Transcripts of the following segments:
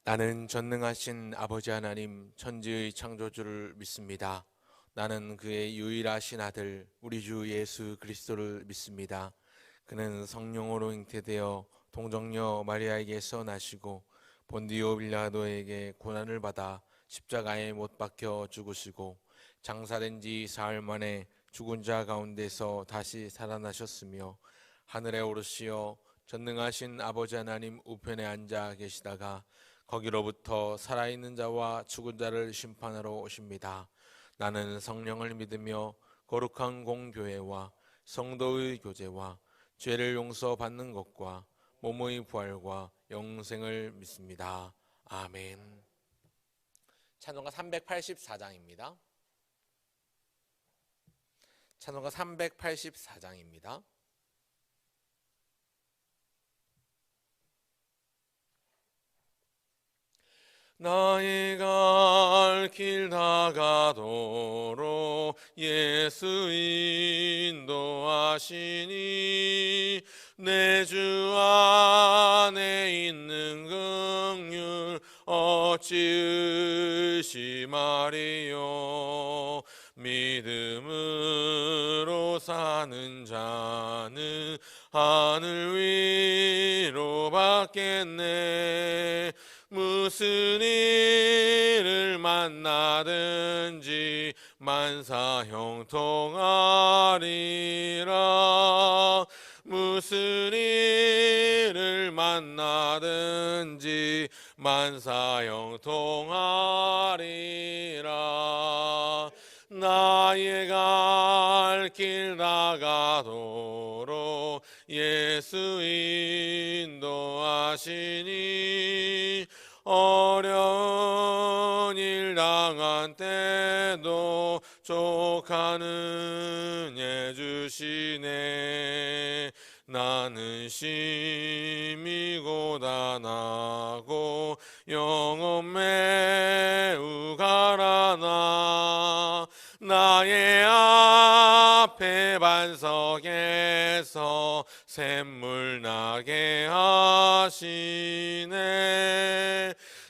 나는 전능하신 아버지 하나님 천지의 창조주를 믿습니다. 나는 그의 유일하신 아들 우리 주 예수 그리스도를 믿습니다. 그는 성령으로 잉태되어 동정녀 마리아에게서 나시고 본디오 빌라도에게 고난을 받아 십자가에 못 박혀 죽으시고 장사된 지 사흘 만에 죽은 자 가운데서 다시 살아나셨으며 하늘에 오르시어 전능하신 아버지 하나님 우편에 앉아 계시다가 거기로부터 살아있는 자와 죽은 자를 심판하러 오십니다. 나는 성령을 믿으며 거룩한 공교회와 성도의 교제와 죄를 용서받는 것과 몸의 부활과 영생을 믿습니다. 아멘. 찬송가 384장입니다. 찬송가 384장입니다. 나의 갈 길 다가도록 예수 인도하시니 내 주 안에 있는 긍휼 어찌 의심하리요. 믿음으로 사는 자는 하늘 위로 받겠네. 무슨 일을 만나든지 만사 형통하리라. 무슨 일을 만나든지 만사 형통하리라. 나의 갈 길 나가도록 예수 인도하시니 어려운 일 당한 때도 족하는 예 주시네. 나는 심히 고단하고 영혼 매우 가라나 나의 앞에 반석에서 샘물 나게 하시네.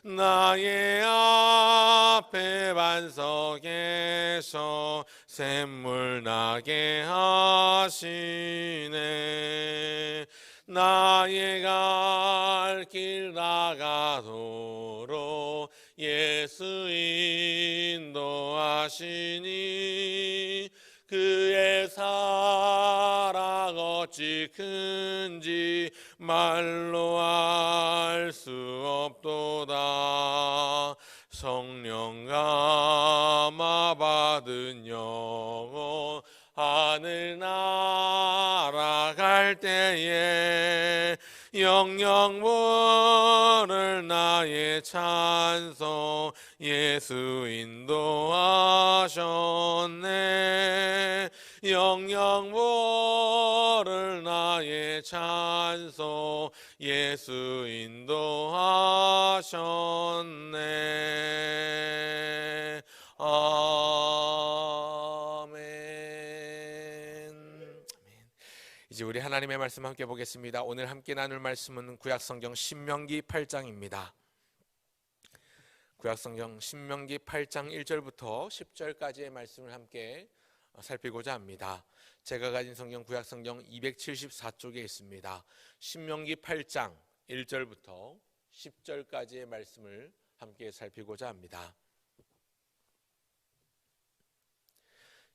나의 앞에 반석에서 샘물 나게 하시네. 나의 갈 길 나가도록 예수 인도하시니 그의 사랑 어찌 큰지 말로 알 수 없도다. 성령 감화 받은 영혼 하늘 날아갈 때에 영영 부를 나의 찬송 예수 인도하셨네. 영영 부를 나의 찬송 예수 인도하셨네. 이제 우리 하나님의 말씀 함께 보겠습니다. 오늘 함께 나눌 말씀은 구약성경 신명기 8장입니다. 구약성경 신명기 8장 1절부터 10절까지의 말씀을 함께 살피고자 합니다. 제가 가진 성경 구약성경 274쪽에 있습니다. 신명기 8장 1절부터 10절까지의 말씀을 함께 살피고자 합니다.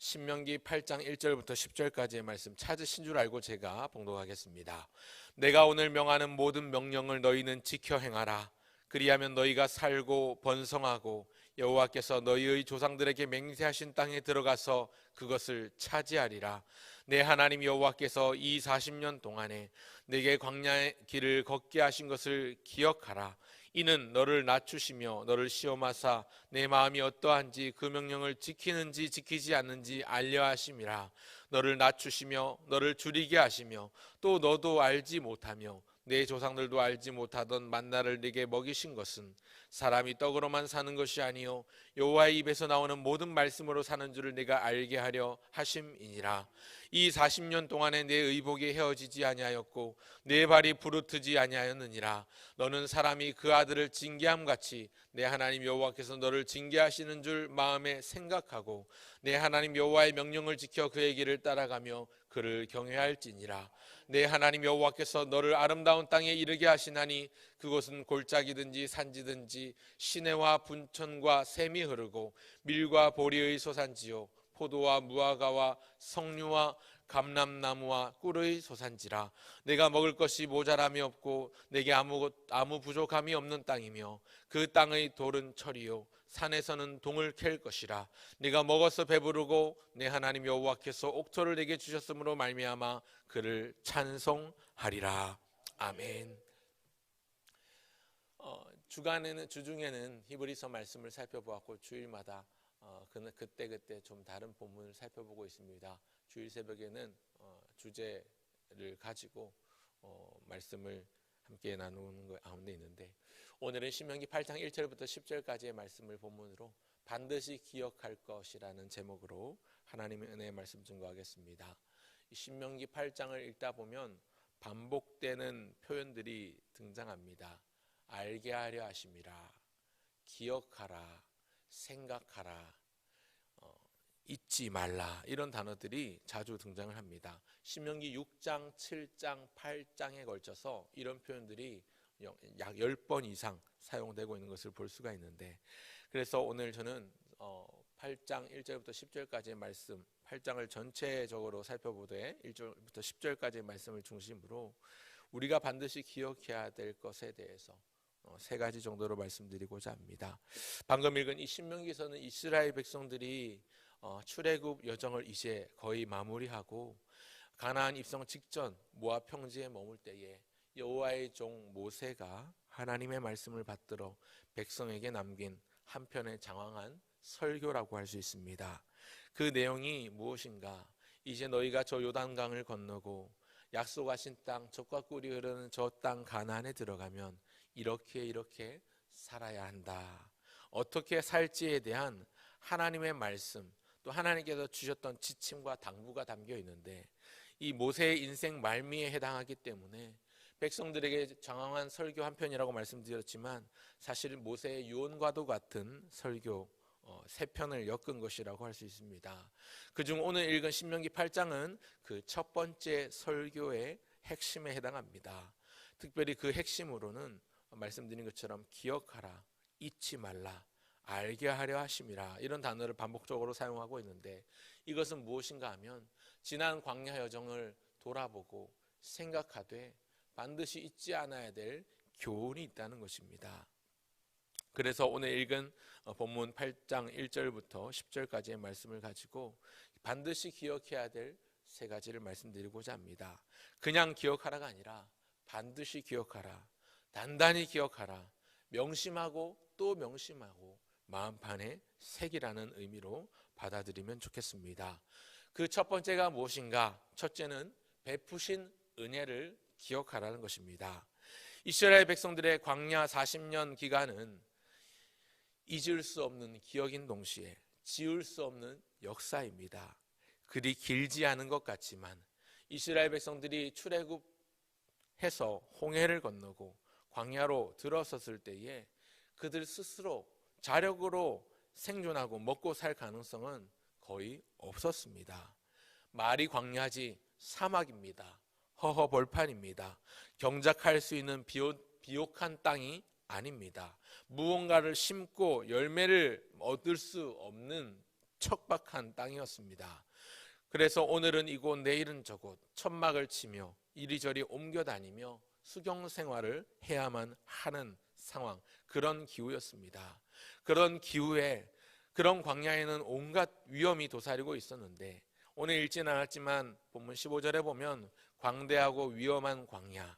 신명기 8장 1절부터 10절까지의 말씀 찾으신 줄 알고 제가 봉독하겠습니다. 내가 오늘 명하는 모든 명령을 너희는 지켜 행하라. 그리하면 너희가 살고 번성하고 여호와께서 너희의 조상들에게 맹세하신 땅에 들어가서 그것을 차지하리라. 내 하나님 여호와께서 이 40년 동안에 내게 광야의 길을 걷게 하신 것을 기억하라. 이는 너를 낮추시며 너를 시험하사 내 마음이 어떠한지 그 명령을 지키는지 지키지 않는지 알려 하심이라. 너를 낮추시며 너를 줄이게 하시며 또 너도 알지 못하며 내 조상들도 알지 못하던 만나를 네게 먹이신 것은 사람이 떡으로만 사는 것이 아니요 여호와의 입에서 나오는 모든 말씀으로 사는 줄을 네가 알게 하려 하심이니라. 이 40년 동안에 내 의복이 헤어지지 아니하였고 내 발이 부르트지 아니하였느니라. 너는 사람이 그 아들을 징계함 같이 내 하나님 여호와께서 너를 징계하시는 줄 마음에 생각하고 내 하나님 여호와의 명령을 지켜 그의 길을 따라가며 그를 경외할지니라. 내 하나님 여호와께서 너를 아름다운 땅에 이르게 하시나니 그곳은 골짜기든지 산지든지 시내와 분천과 샘이 흐르고 밀과 보리의 소산지요 포도와 무화과와 석류와 감람나무와 꿀의 소산지라. 내가 먹을 것이 모자람이 없고 내게 아무 부족함이 없는 땅이며 그 땅의 돌은 철이요 산에서는 동을 캘 것이라. 네가 먹어서 배부르고 내 하나님 여호와께서 옥토를 내게 주셨으므로 말미암아 그를 찬송하리라. 아멘. 주중에는 히브리서 말씀을 살펴보았고 주일마다 그때 좀 다른 본문을 살펴보고 있습니다. 주일 새벽에는 주제를 가지고 말씀을 함께 나누는 것 가운데 있는데, 오늘은 신명기 8장 1절부터 10절까지의 말씀을 본문으로 반드시 기억할 것이라는 제목으로 하나님의 은혜의 말씀 증거하겠습니다. 신명기 8장을 읽다 보면 반복되는 표현들이 등장합니다. 알게 하려 하심이라, 기억하라, 생각하라, 잊지 말라, 이런 단어들이 자주 등장을 합니다. 신명기 6장, 7장, 8장에 걸쳐서 이런 표현들이 약 10번 이상 사용되고 있는 것을 볼 수가 있는데, 그래서 오늘 저는 8장 1절부터 10절까지의 말씀, 8장을 전체적으로 살펴보되 1절부터 10절까지의 말씀을 중심으로 우리가 반드시 기억해야 될 것에 대해서 세 가지 정도로 말씀드리고자 합니다. 방금 읽은 이 신명기서는 이스라엘 백성들이 출애굽 여정을 이제 거의 마무리하고 가나안 입성 직전 모압 평지에 머물 때에 여호와의 종 모세가 하나님의 말씀을 받들어 백성에게 남긴 한편의 장황한 설교라고 할 수 있습니다. 그 내용이 무엇인가? 이제 너희가 저 요단강을 건너고 약속하신 땅, 젖과 꿀이 흐르는 저 땅 가나안에 들어가면 이렇게 살아야 한다. 어떻게 살지에 대한 하나님의 말씀, 또 하나님께서 주셨던 지침과 당부가 담겨 있는데, 이 모세의 인생 말미에 해당하기 때문에 백성들에게 장황한 설교 한 편이라고 말씀드렸지만 사실 모세의 유언과도 같은 설교 세 편을 엮은 것이라고 할 수 있습니다. 그중 오늘 읽은 신명기 8장은 그 첫 번째 설교의 핵심에 해당합니다. 특별히 그 핵심으로는 말씀드린 것처럼 기억하라, 잊지 말라, 알게 하려 하심이라, 이런 단어를 반복적으로 사용하고 있는데, 이것은 무엇인가 하면 지난 광야 여정을 돌아보고 생각하되 반드시 잊지 않아야 될 교훈이 있다는 것입니다. 그래서 오늘 읽은 본문 8장 1절부터 10절까지의 말씀을 가지고 반드시 기억해야 될 세 가지를 말씀드리고자 합니다. 그냥 기억하라가 아니라 반드시 기억하라, 단단히 기억하라, 명심하고 또 명심하고 마음판에 새기라는 의미로 받아들이면 좋겠습니다. 그 첫 번째가 무엇인가? 첫째는 베푸신 은혜를 기억하라는 것입니다. 이스라엘 백성들의 광야 40년 기간은 잊을 수 없는 기억인 동시에 지울 수 없는 역사입니다. 그리 길지 않은 것 같지만 이스라엘 백성들이 출애굽해서 홍해를 건너고 광야로 들어섰을 때에 그들 스스로 자력으로 생존하고 먹고 살 가능성은 거의 없었습니다. 말이 광야지 사막입니다. 허허벌판입니다. 경작할 수 있는 비옥한 땅이 아닙니다. 무언가를 심고 열매를 얻을 수 없는 척박한 땅이었습니다. 그래서 오늘은 이곳 내일은 저곳 천막을 치며 이리저리 옮겨 다니며 수경 생활을 해야만 하는 상황, 그런 기후였습니다. 그런 기후에, 그런 광야에는 온갖 위험이 도사리고 있었는데, 오늘 읽지는 않았지만 본문 15절에 보면 광대하고 위험한 광야,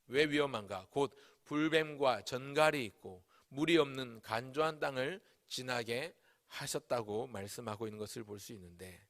왜 위험한가? 곧 불뱀과 전갈이 있고 물이 없는 간조한 땅을 지나게 하셨다고 말씀하고 있는 것을 볼 수 있는데,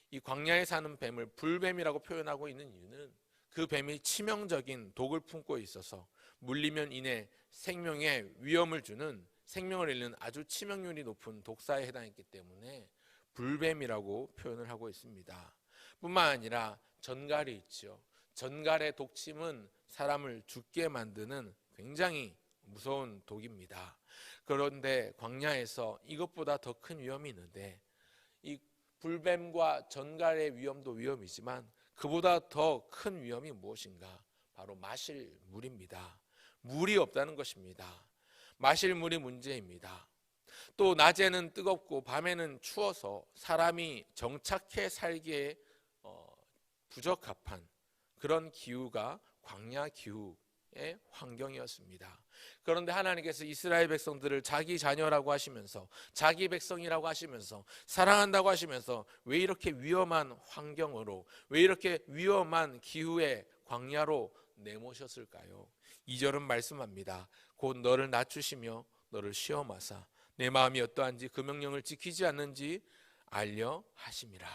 이 광야에 사는 뱀을 불뱀이라고 표현하고 있는 이유는 그 뱀이 치명적인 독을 품고 있어서 물리면 이내 생명에 위험을 주는, 생명을 잃는 아주 치명률이 높은 독사에 해당했기 때문에 불뱀이라고 표현을 하고 있습니다. 뿐만 아니라 전갈이 있죠. 전갈의 독침은 사람을 죽게 만드는 굉장히 무서운 독입니다. 그런데 광야에서 이것보다 더 큰 위험이 있는데, 이 불뱀과 전갈의 위험도 위험이지만 그보다 더 큰 위험이 무엇인가? 바로 마실 물입니다. 물이 없다는 것입니다. 마실 물이 문제입니다. 또 낮에는 뜨겁고 밤에는 추워서 사람이 정착해 살기에 부적합한 그런 기후가 광야 기후의 환경이었습니다. 그런데 하나님께서 이스라엘 백성들을 자기 자녀라고 하시면서, 자기 백성이라고 하시면서, 사랑한다고 하시면서 왜 이렇게 위험한 환경으로, 왜 이렇게 위험한 기후의 광야로 내모셨을까요? 2절은 말씀합니다. 곧 너를 낮추시며 너를 시험하사 내 마음이 어떠한지 그 명령을 지키지 않는지 알려 하심이라.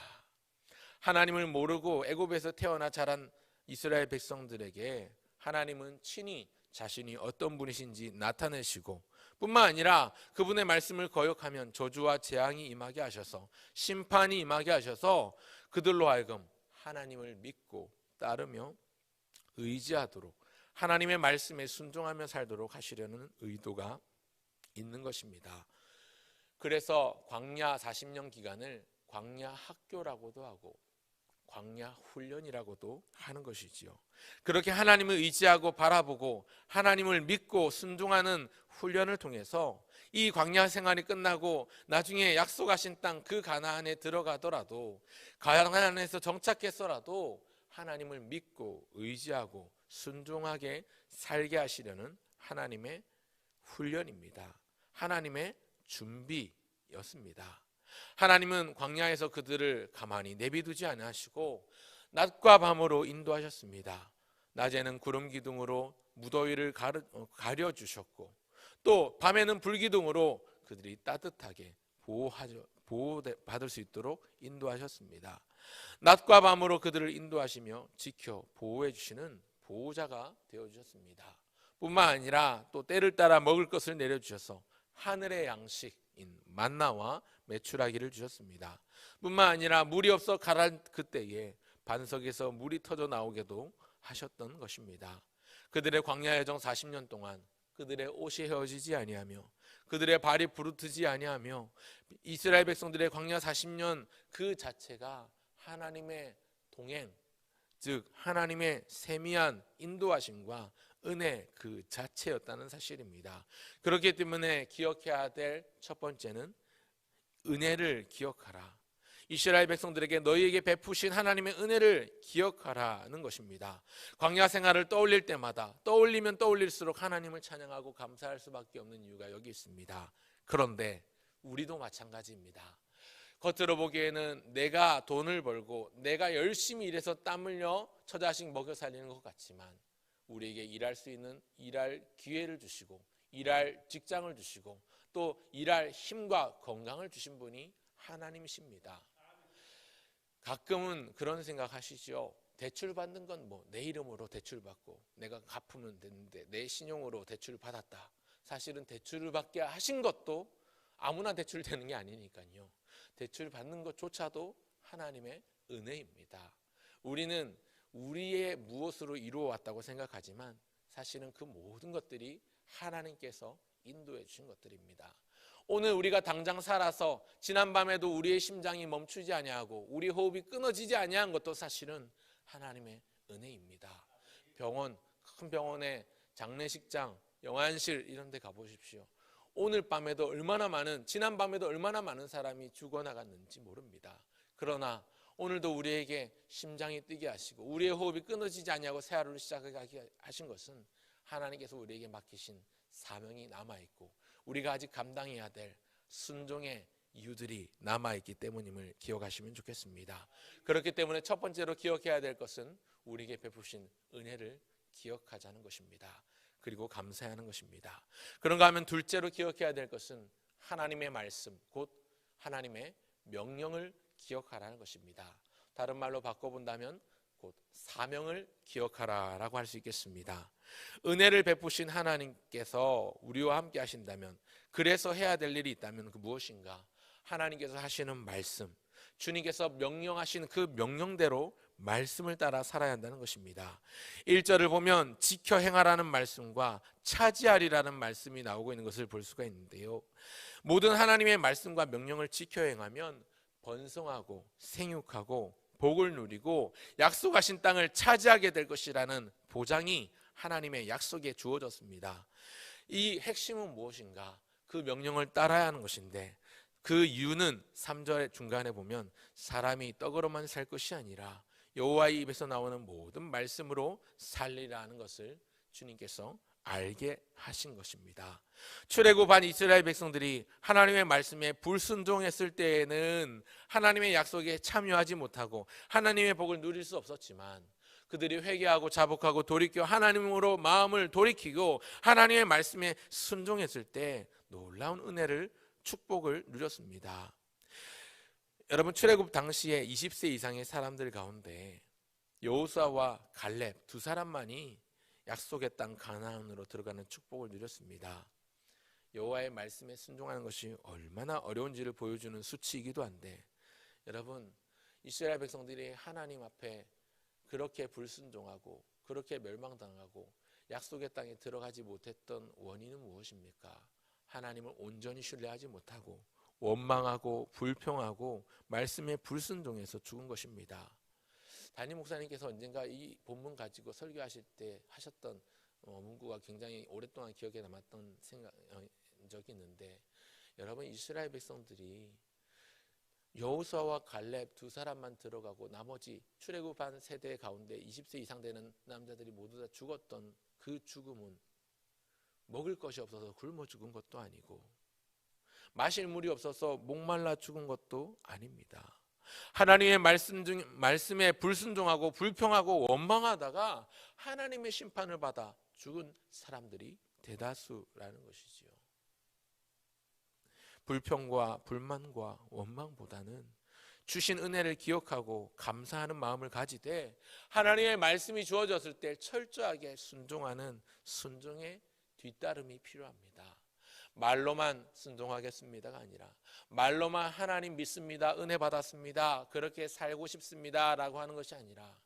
하나님을 모르고 애굽에서 태어나 자란 이스라엘 백성들에게 하나님은 친히 자신이 어떤 분이신지 나타내시고, 뿐만 아니라 그분의 말씀을 거역하면 저주와 재앙이 임하게 하셔서, 심판이 임하게 하셔서 그들로 하여금 하나님을 믿고 따르며 의지하도록, 하나님의 말씀에 순종하며 살도록 하시려는 의도가 있는 것입니다. 그래서 광야 40년 기간을 광야 학교라고도 하고 광야 훈련이라고도 하는 것이지요. 그렇게 하나님을 의지하고 바라보고 하나님을 믿고 순종하는 훈련을 통해서 이 광야 생활이 끝나고 나중에 약속하신 땅 그 가나안에 들어가더라도, 가나안에서 정착했어라도 하나님을 믿고 의지하고 순종하게 살게 하시려는 하나님의 훈련입니다. 하나님의 준비였습니다. 하나님은 광야에서 그들을 가만히 내비두지 않으시고 낮과 밤으로 인도하셨습니다. 낮에는 구름 기둥으로 무더위를 가려주셨고, 또 밤에는 불기둥으로 그들이 따뜻하게 보호받을 수 있도록 인도하셨습니다. 낮과 밤으로 그들을 인도하시며 지켜 보호해 주시는 보호자가 되어주셨습니다. 뿐만 아니라 또 때를 따라 먹을 것을 내려주셔서 하늘의 양식인 만나와 메추라기를 주셨습니다. 뿐만 아니라 물이 없어 가란 그때에 반석에서 물이 터져 나오게도 하셨던 것입니다. 그들의 광야 여정 40년 동안 그들의 옷이 헤어지지 아니하며 그들의 발이 부르트지 아니하며 이스라엘 백성들의 광야 40년 그 자체가 하나님의 동행, 즉 하나님의 세미한 인도하심과 은혜 그 자체였다는 사실입니다. 그렇기 때문에 기억해야 될 첫 번째는 은혜를 기억하라. 이스라엘 백성들에게 너희에게 베푸신 하나님의 은혜를 기억하라는 것입니다. 광야 생활을 떠올릴 때마다 떠올리면 떠올릴수록 하나님을 찬양하고 감사할 수밖에 없는 이유가 여기 있습니다. 그런데 우리도 마찬가지입니다. 겉으로 보기에는 내가 돈을 벌고 내가 열심히 일해서 땀 흘려 처자식 먹여 살리는 것 같지만, 우리에게 일할 수 있는 일할 기회를 주시고 일할 직장을 주시고 또 일할 힘과 건강을 주신 분이 하나님이십니다. 가끔은 그런 생각 하시죠. 대출 받는 건 뭐 내 이름으로 대출 받고 내가 갚으면 되는데 내 신용으로 대출 받았다. 사실은 대출을 받게 하신 것도 아무나 대출 되는 게 아니니까요. 대출 받는 것조차도 하나님의 은혜입니다. 우리는 우리의 무엇으로 이루어 왔다고 생각하지만 사실은 그 모든 것들이 하나님께서 인도해 주신 것들입니다. 오늘 우리가 당장 살아서 지난밤에도 우리의 심장이 멈추지 아니하고 우리 호흡이 끊어지지 아니한 것도 사실은 하나님의 은혜입니다. 병원, 큰 병원에 장례식장, 영안실 이런 데 가보십시오. 오늘 밤에도 얼마나 많은, 지난 밤에도 얼마나 많은 사람이 죽어나갔는지 모릅니다. 그러나 오늘도 우리에게 심장이 뛰게 하시고 우리의 호흡이 끊어지지 아니하고 새 하루를 시작하게 하신 것은 하나님께서 우리에게 맡기신 사명이 남아있고 우리가 아직 감당해야 될 순종의 이유들이 남아있기 때문임을 기억하시면 좋겠습니다. 그렇기 때문에 첫 번째로 기억해야 될 것은 우리에게 베푸신 은혜를 기억하자는 것입니다. 그리고 감사하는 것입니다. 그런가 하면 둘째로 기억해야 될 것은 하나님의 말씀, 곧 하나님의 명령을 기억하라는 것입니다. 다른 말로 바꿔본다면 곧 사명을 기억하라라고 할 수 있겠습니다. 은혜를 베푸신 하나님께서 우리와 함께 하신다면, 그래서 해야 될 일이 있다면 그 무엇인가? 하나님께서 하시는 말씀, 주님께서 명령하신 그 명령대로 말씀을 따라 살아야 한다는 것입니다. 1절을 보면 지켜 행하라는 말씀과 차지하리라는 말씀이 나오고 있는 것을 볼 수가 있는데요. 모든 하나님의 말씀과 명령을 지켜 행하면 번성하고 생육하고 복을 누리고 약속하신 땅을 차지하게 될 것이라는 보장이 하나님의 약속에 주어졌습니다. 이 핵심은 무엇인가? 그 명령을 따라야 하는 것인데, 그 이유는 3절 중간에 보면 사람이 떡으로만 살 것이 아니라 여호와의 입에서 나오는 모든 말씀으로 살리라는 것을 주님께서 알게 하신 것입니다. 출애굽한 이스라엘 백성들이 하나님의 말씀에 불순종했을 때에는 하나님의 약속에 참여하지 못하고 하나님의 복을 누릴 수 없었지만, 그들이 회개하고 자복하고 돌이켜 하나님으로 마음을 돌이키고 하나님의 말씀에 순종했을 때 놀라운 은혜를, 축복을 누렸습니다. 여러분, 출애굽 당시에 20세 이상의 사람들 가운데 여호수아와 갈렙 두 사람만이 약속의 땅 가나안으로 들어가는 축복을 누렸습니다. 여호와의 말씀에 순종하는 것이 얼마나 어려운지를 보여주는 수치이기도 한데, 여러분, 이스라엘 백성들이 하나님 앞에 그렇게 불순종하고 그렇게 멸망당하고 약속의 땅에 들어가지 못했던 원인은 무엇입니까? 하나님을 온전히 신뢰하지 못하고 원망하고 불평하고 말씀에 불순종해서 죽은 것입니다. 담임 목사님께서 언젠가 이 본문 가지고 설교하실 때 하셨던 문구가 굉장히 오랫동안 기억에 남았던 적이 있는데, 여러분, 이스라엘 백성들이 여호수아와 갈렙 두 사람만 들어가고 나머지 출애굽한 세대 가운데 20세 이상 되는 남자들이 모두 다 죽었던 그 죽음은 먹을 것이 없어서 굶어 죽은 것도 아니고 마실 물이 없어서 목말라 죽은 것도 아닙니다. 하나님의 말씀에 불순종하고 불평하고 원망하다가 하나님의 심판을 받아 죽은 사람들이 대다수라는 것이지요. 불평과 불만과 원망보다는 주신 은혜를 기억하고 감사하는 마음을 가지되 하나님의 말씀이 주어졌을 때 철저하게 순종하는 순종의 뒤따름이 필요합니다. 말로만 순종하겠습니다가 아니라 말로만 하나님 믿습니다, 은혜 받았습니다, 그렇게 살고 싶습니다 라고 하는 것이 아니라,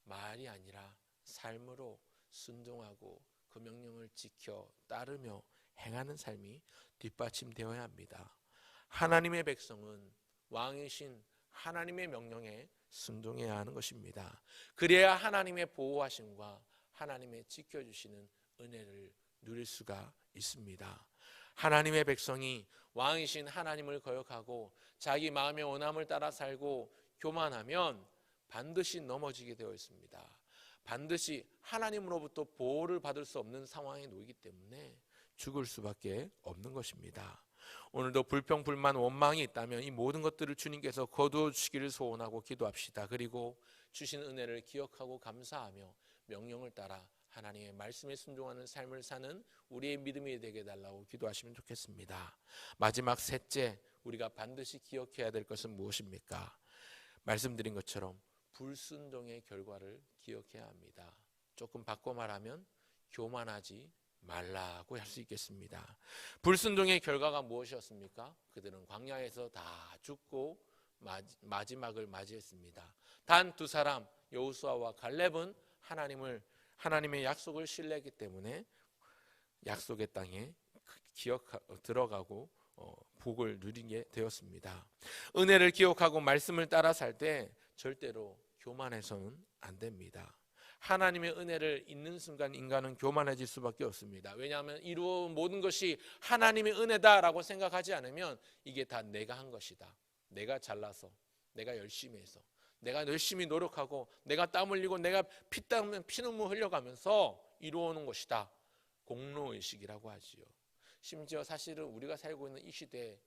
말이 아니라 삶으로 순종하고 그 명령을 지켜 따르며 행하는 삶이 뒷받침되어야 합니다. 하나님의 백성은 왕이신 하나님의 명령에 순종해야 하는 것입니다. 그래야 하나님의 보호하심과 하나님의 지켜주시는 은혜를 누릴 수가 있습니다. 하나님의 백성이 왕이신 하나님을 거역하고 자기 마음의 원함을 따라 살고 교만하면 반드시 넘어지게 되어 있습니다. 반드시 하나님으로부터 보호를 받을 수 없는 상황에 놓이기 때문에 죽을 수밖에 없는 것입니다. 오늘도 불평, 불만, 원망이 있다면 이 모든 것들을 주님께서 거두어 주시기를 소원하고 기도합시다. 그리고 주신 은혜를 기억하고 감사하며 명령을 따라 하나님의 말씀에 순종하는 삶을 사는 우리의 믿음이 되게 해달라고 기도하시면 좋겠습니다. 마지막 셋째, 우리가 반드시 기억해야 될 것은 무엇입니까? 말씀드린 것처럼 불순종의 결과를 기억해야 합니다. 조금 바꿔 말하면 교만하지 말라고 할 수 있겠습니다. 불순종의 결과가 무엇이었습니까? 그들은 광야에서 다 죽고 마지막을 맞이했습니다. 단 두 사람, 여호수아와 갈렙은 하나님의 약속을 신뢰했기 때문에 약속의 땅에 들어가고 복을 누리게 되었습니다. 은혜를 기억하고 말씀을 따라 살 때 절대로 교만해서는 안 됩니다. 하나님의 은혜를 잊는 순간 인간은 교만해질 수밖에 없습니다. 왜냐하면 이루어온 모든 것이 하나님의 은혜다라고 생각하지 않으면 이게 다 내가 한 것이다, 내가 잘나서, 내가 열심히 해서, 내가 열심히 노력하고 내가 땀 흘리고 내가 피눈물 흘려가면서 이루어오는 것이다, 공로의식이라고 하지요. 심지어 사실은 우리가 살고 있는 이 시대에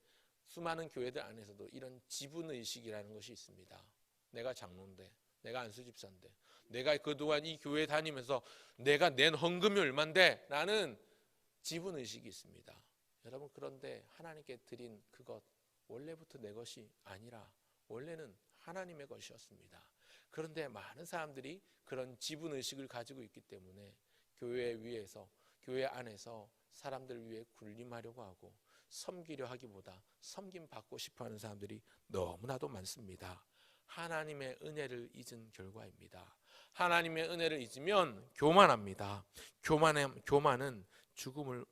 수많은 교회들 안에서도 이런 지분의식이라는 것이 있습니다. 내가 장로인데, 내가 안수집사인데, 내가 그동안 이 교회 다니면서 내가 낸 헌금이 얼만데 라는 지분의식이 있습니다. 여러분, 그런데 하나님께 드린 그것 원래부터 내 것이 아니라 원래는 하나님의 것이었습니다. 그런데 많은 사람들이 그런 지분의식을 가지고 있기 때문에 교회 위에서, 교회 안에서 사람들을 위해 군림하려고 하고 섬기려 하기보다 섬김받고 싶어하는 사람들이 너무나도 많습니다. 하나님의 은혜를 잊은 결과입니다. 하나님의 은혜를 잊으면 교만합니다. 교만은 죽음을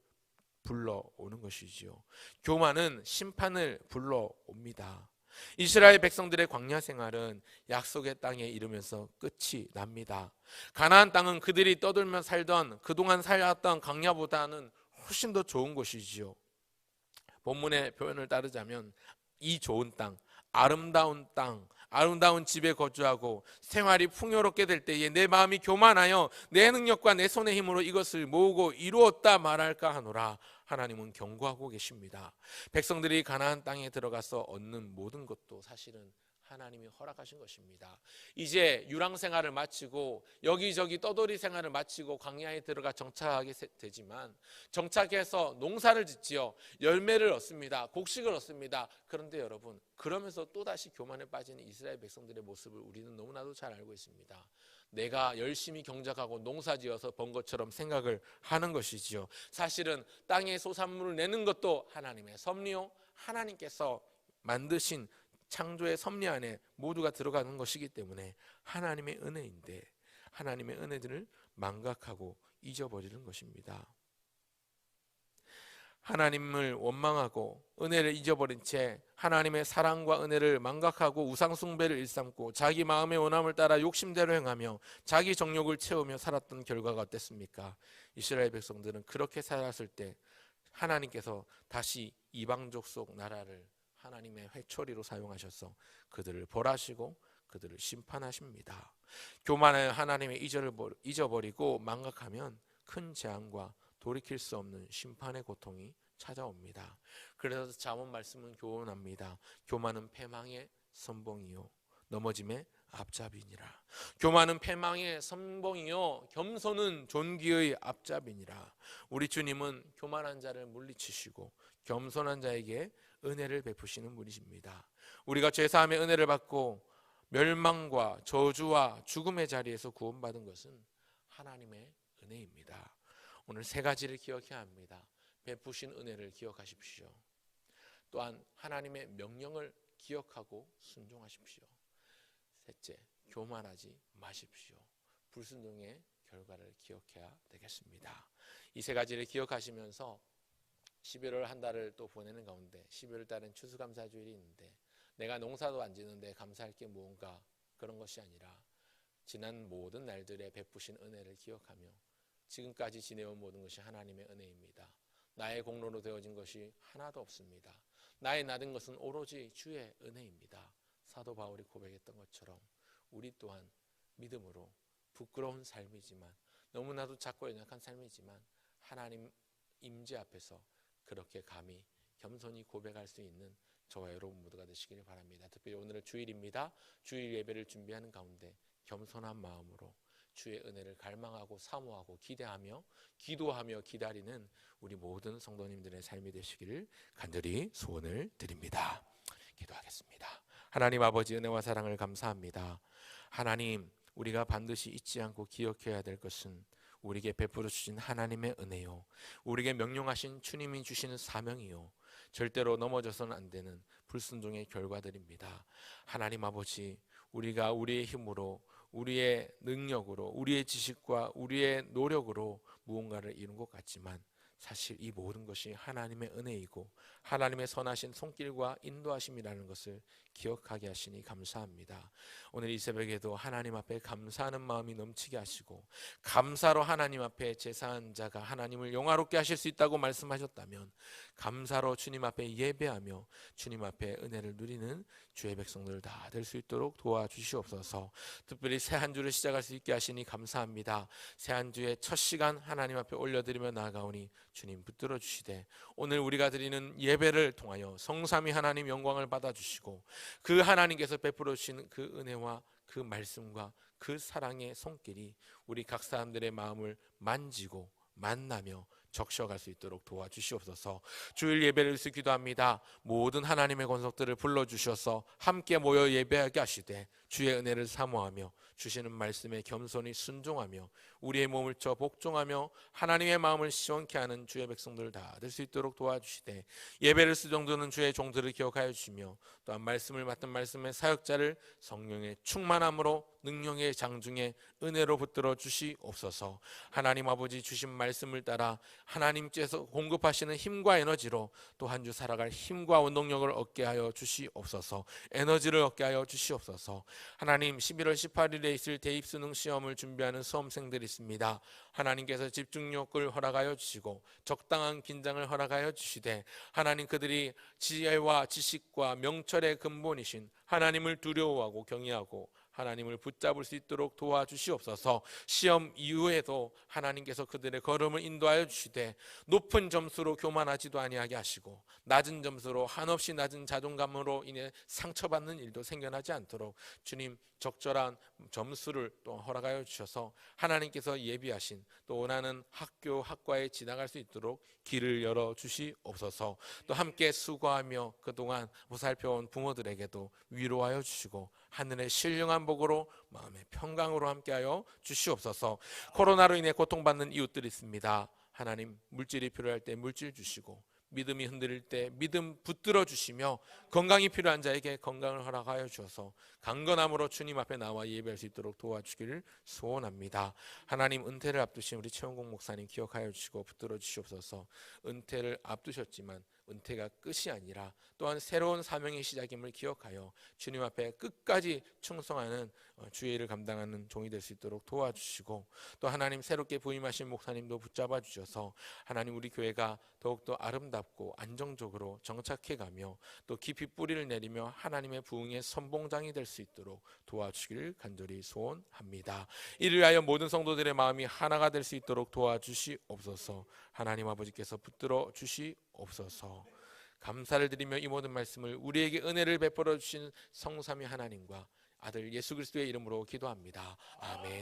불러오는 것이지요. 교만은 심판을 불러옵니다. 이스라엘 백성들의 광야 생활은 약속의 땅에 이르면서 끝이 납니다. 가나안 땅은 그들이 떠들며 살던, 그동안 살았던 광야보다는 훨씬 더 좋은 곳이지요. 본문의 표현을 따르자면 이 좋은 땅, 아름다운 집에 거주하고 생활이 풍요롭게 될 때에 내 마음이 교만하여 내 능력과 내 손의 힘으로 이것을 모으고 이루었다 말할까 하노라. 하나님은 경고하고 계십니다. 백성들이 가나안 땅에 들어가서 얻는 모든 것도 사실은 하나님이 허락하신 것입니다. 이제 유랑 생활을 마치고 여기저기 떠돌이 생활을 마치고 광야에 들어가 정착하게 되지만, 정착해서 농사를 짓지요. 열매를 얻습니다. 곡식을 얻습니다. 그런데 여러분, 그러면서 또다시 교만에 빠지는 이스라엘 백성들의 모습을 우리는 너무나도 잘 알고 있습니다. 내가 열심히 경작하고 농사지어서 번 것처럼 생각을 하는 것이지요. 사실은 땅의 소산물을 내는 것도 하나님의 섭리요, 하나님께서 만드신 창조의 섭리 안에 모두가 들어가는 것이기 때문에 하나님의 은혜인데, 하나님의 은혜들을 망각하고 잊어버리는 것입니다. 하나님을 원망하고 은혜를 잊어버린 채 하나님의 사랑과 은혜를 망각하고 우상숭배를 일삼고 자기 마음의 원함을 따라 욕심대로 행하며 자기 정욕을 채우며 살았던 결과가 어땠습니까? 이스라엘 백성들은 그렇게 살았을 때 하나님께서 다시 이방족 속 나라를 하나님의 회초리로 사용하셔서 그들을 벌하시고 그들을 심판하십니다. 교만하여 하나님의 잊어버리고 망각하면 큰 재앙과 돌이킬 수 없는 심판의 고통이 찾아옵니다. 그래서 잠언 말씀은 교훈합니다. 교만은 패망의 선봉이요 넘어짐의 앞잡이니라. 교만은 패망의 선봉이요 겸손은 존귀의 앞잡이니라. 우리 주님은 교만한 자를 물리치시고 겸손한 자에게 은혜를 베푸시는 분이십니다. 우리가 죄사함의 은혜를 받고 멸망과 저주와 죽음의 자리에서 구원받은 것은 하나님의 은혜입니다. 오늘 세 가지를 기억해야 합니다. 베푸신 은혜를 기억하십시오. 또한 하나님의 명령을 기억하고 순종하십시오. 셋째, 교만하지 마십시오. 불순종의 결과를 기억해야 되겠습니다. 이 세 가지를 기억하시면서 11월 한 달을 또 보내는 가운데 12월 달은 추수감사주일이 있는데 내가 농사도 안 짓는데 감사할 게 무언가, 그런 것이 아니라 지난 모든 날들의 베푸신 은혜를 기억하며 지금까지 지내온 모든 것이 하나님의 은혜입니다. 나의 공로로 되어진 것이 하나도 없습니다. 나의 나된 것은 오로지 주의 은혜입니다. 사도 바울이 고백했던 것처럼 우리 또한 믿음으로 부끄러운 삶이지만, 너무나도 작고 연약한 삶이지만 하나님 임재 앞에서 그렇게 감히 겸손히 고백할 수 있는 저와 여러분 모두가 되시기를 바랍니다. 특별히 오늘은 주일입니다. 주일 예배를 준비하는 가운데 겸손한 마음으로 주의 은혜를 갈망하고 사모하고 기대하며 기도하며 기다리는 우리 모든 성도님들의 삶이 되시기를 간절히 소원을 드립니다. 기도하겠습니다. 하나님 아버지, 은혜와 사랑을 감사합니다. 하나님, 우리가 반드시 잊지 않고 기억해야 될 것은 우리에게 베풀어 주신 하나님의 은혜요, 우리에게 명령하신 주님이 주시는 사명이요, 절대로 넘어져서는 안 되는 불순종의 결과들입니다. 하나님 아버지, 우리가 우리의 힘으로, 우리의 능력으로, 우리의 지식과 우리의 노력으로 무언가를 이룬 것 같지만 사실 이 모든 것이 하나님의 은혜이고 하나님의 선하신 손길과 인도하심이라는 것을 기억하게 하시니 감사합니다. 오늘 이 새벽에도 하나님 앞에 감사하는 마음이 넘치게 하시고, 감사로 하나님 앞에 제사한 자가 하나님을 영화롭게 하실 수 있다고 말씀하셨다면 감사로 주님 앞에 예배하며 주님 앞에 은혜를 누리는 주의 백성들 다 될 수 있도록 도와주시옵소서. 특별히 새 한 주를 시작할 수 있게 하시니 감사합니다. 새 한 주의 첫 시간 하나님 앞에 올려드리며 나아가오니 주님 붙들어 주시되, 오늘 우리가 드리는 예배를 통하여 성삼위 하나님 영광을 받아주시고 그 하나님께서 베풀어 주신 그 은혜와 그 말씀과 그 사랑의 손길이 우리 각 사람들의 마음을 만지고 만나며 적셔갈 수 있도록 도와주시옵소서. 주일 예배를 위해서 기도합니다. 모든 하나님의 권속들을 불러주셔서 함께 모여 예배하게 하시되 주의 은혜를 사모하며 주시는 말씀에 겸손히 순종하며 우리의 몸을 쳐 복종하며 하나님의 마음을 시원케 하는 주의 백성들 다 될 수 있도록 도와주시되 예배를 수종드는 주의 종들을 기억하여 주시며 또한 말씀을 맡은 말씀의 사역자를 성령의 충만함으로 능력의 장중에 은혜로 붙들어 주시옵소서. 하나님 아버지 주신 말씀을 따라 하나님께서 공급하시는 힘과 에너지로 또 한 주 살아갈 힘과 원동력을 얻게 하여 주시옵소서. 에너지를 얻게 하여 주시옵소서. 하나님 11월 18일에 있을 대입수능 시험을 준비하는 수험생들이 있습니다. 하나님께서 집중력을 허락하여 주시고 적당한 긴장을 허락하여 주시되 하나님 그들이 지혜와 지식과 명철의 근본이신 하나님을 두려워하고 경외하고 하나님을 붙잡을 수 있도록 도와주시옵소서. 시험 이후에도 하나님께서 그들의 걸음을 인도하여 주시되 높은 점수로 교만하지도 아니하게 하시고 낮은 점수로 한없이 낮은 자존감으로 인해 상처받는 일도 생겨나지 않도록 주님 적절한 점수를 또 허락하여 주셔서 하나님께서 예비하신 또 원하는 학교 학과에 지나갈 수 있도록 길을 열어 주시옵소서. 또 함께 수고하며 그동안 보살펴온 부모들에게도 위로하여 주시고 하늘의 신령한 복으로 마음의 평강으로 함께하여 주시옵소서. 코로나로 인해 고통받는 이웃들이 있습니다. 하나님 물질이 필요할 때 물질 주시고 믿음이 흔들릴 때 믿음 붙들어 주시며 건강이 필요한 자에게 건강을 허락하여 주셔서 강건함으로 주님 앞에 나와 예배할 수 있도록 도와주기를 소원합니다. 하나님 은퇴를 앞두신 우리 최원공 목사님 기억하여 주시고 붙들어 주시옵소서. 은퇴를 앞두셨지만 은퇴가 끝이 아니라 또한 새로운 사명의 시작임을 기억하여 주님 앞에 끝까지 충성하는 주의 일을 감당하는 종이 될 수 있도록 도와주시고 또 하나님 새롭게 부임하신 목사님도 붙잡아 주셔서 하나님 우리 교회가 더욱더 아름답고 안정적으로 정착해가며 또 깊이 뿌리를 내리며 하나님의 부흥의 선봉장이 될 수 있도록 도와주시기를 간절히 소원합니다. 이를 위하여 모든 성도들의 마음이 하나가 될 수 있도록 도와주시옵소서. 하나님 아버지께서 붙들어 주시옵소서. 감사를 드리며 이 모든 말씀을 우리에게 은혜를 베풀어 주신 성삼위 하나님과 아들 예수 그리스도의 이름으로 기도합니다. 아멘.